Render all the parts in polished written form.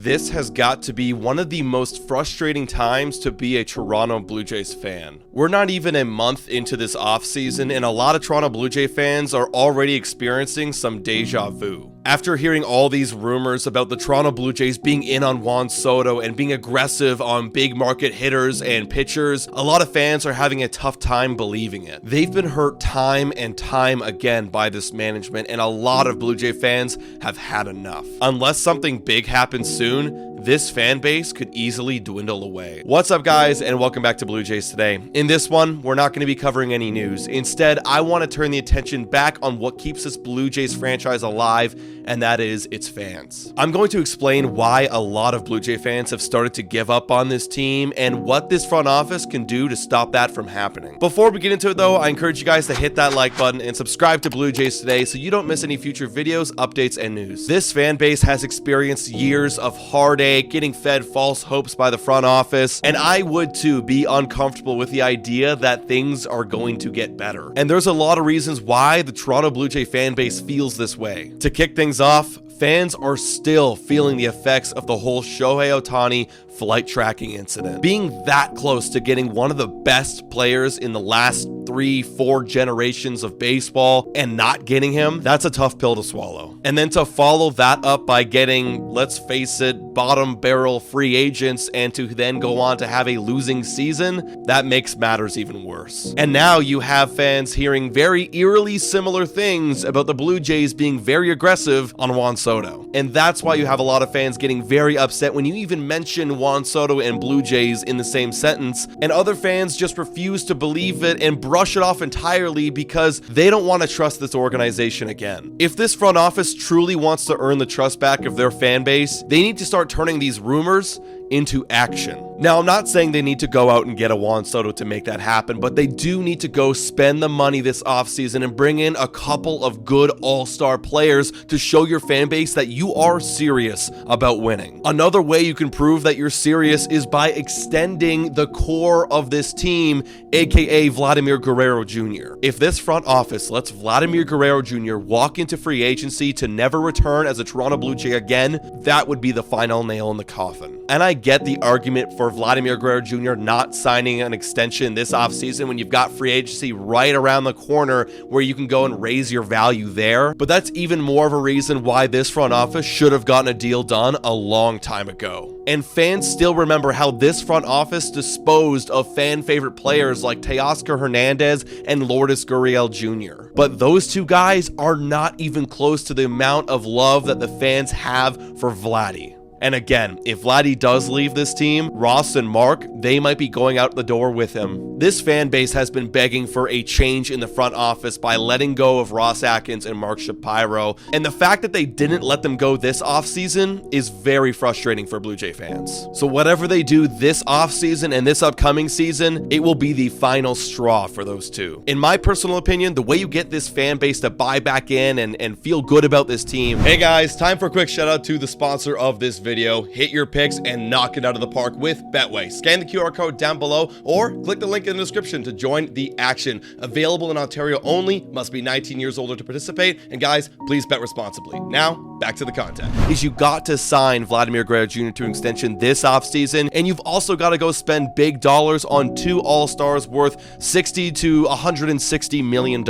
This has got to be one of the most frustrating times to be a Toronto Blue Jays fan. We're not even a month into this offseason, and a lot of Toronto Blue Jay fans are already experiencing some deja vu. After hearing all these rumors about the Toronto Blue Jays being in on Juan Soto and being aggressive on big market hitters and pitchers, a lot of fans are having a tough time believing it. They've been hurt time and time again by this management, and a lot of Blue Jay fans have had enough. Unless something big happens soon, this fan base could easily dwindle away. What's up, guys, and welcome back to Blue Jays Today. In this one, we're not going to be covering any news. Instead, I want to turn the attention back on what keeps this Blue Jays franchise alive, and that is its fans. I'm going to explain why a lot of Blue Jay fans have started to give up on this team and what this front office can do to stop that from happening. Before we get into it, though, I encourage you guys to hit that like button and subscribe to Blue Jays Today so you don't miss any future videos, updates, and news. This fan base has experienced years of heartache, getting fed false hopes by the front office, and I would too be uncomfortable with the idea that things are going to get better. And there's a lot of reasons why the Toronto Blue Jay fan base feels this way. To kick things off, fans are still feeling the effects of the whole Shohei Ohtani flight tracking incident. Being that close to getting one of the best players in the last 3-4 generations of baseball and not getting him, that's a tough pill to swallow. And then to follow that up by getting, let's face it, bottom barrel free agents and to then go on to have a losing season, that makes matters even worse. And now you have fans hearing very eerily similar things about the Blue Jays being very aggressive on Juan Soto. And that's why you have a lot of fans getting very upset when you even mention Juan Soto and Blue Jays in the same sentence, and other fans just refuse to believe it and brush it off entirely because they don't want to trust this organization again. If this front office truly wants to earn the trust back of their fan base, they need to start turning these rumors into action. Now, I'm not saying they need to go out and get a Juan Soto to make that happen, but they do need to go spend the money this offseason and bring in a couple of good all-star players to show your fan base that you are serious about winning. Another way you can prove that you're serious is by extending the core of this team, aka Vladimir Guerrero Jr. If this front office lets Vladimir Guerrero Jr. walk into free agency to never return as a Toronto Blue Jay again, that would be the final nail in the coffin. And I get the argument for Vladimir Guerrero Jr. not signing an extension this offseason when you've got free agency right around the corner where you can go and raise your value there. But that's even more of a reason why this front office should have gotten a deal done a long time ago. And fans still remember how this front office disposed of fan favorite players like Teoscar Hernandez and Lourdes Gurriel Jr. But those two guys are not even close to the amount of love that the fans have for Vladdy. And again, if Vladdy does leave this team, Ross and Mark, they might be going out the door with him. This fan base has been begging for a change in the front office by letting go of Ross Atkins and Mark Shapiro. And the fact that they didn't let them go this offseason is very frustrating for Blue Jay fans. So whatever they do this offseason and this upcoming season, it will be the final straw for those two. In my personal opinion, the way you get this fan base to buy back in and feel good about this team. Hey guys, time for a quick shout out to the sponsor of this video. Hit your picks and knock it out of the park with Betway. Scan the QR code down below or click the link in the description to join the action. Available in Ontario only, must be 19 years older to participate, and guys, please bet responsibly. Now, back to the content. Is you got to sign Vladimir Guerrero Jr. to an extension this offseason, and you've also got to go spend big dollars on two all-stars worth $60 to $160 million.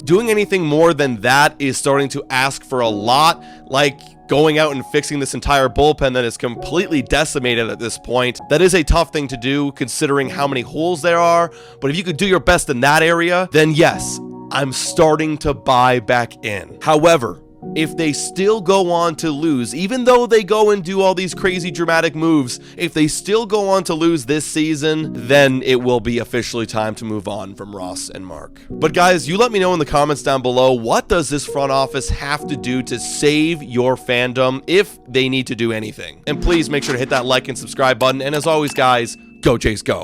Doing anything more than that is starting to ask for a lot, like going out and fixing this entire bullpen that is completely decimated at this point. That is a tough thing to do considering how many holes there are, but if you could do your best in that area, then yes, I'm starting to buy back in. However, if they still go on to lose, even though they go and do all these crazy dramatic moves, if they still go on to lose this season, then it will be officially time to move on from Ross and Mark. But guys, you let me know in the comments down below, what does this front office have to do to save your fandom if they need to do anything? And please make sure to hit that like and subscribe button. And as always, guys, go Jays go.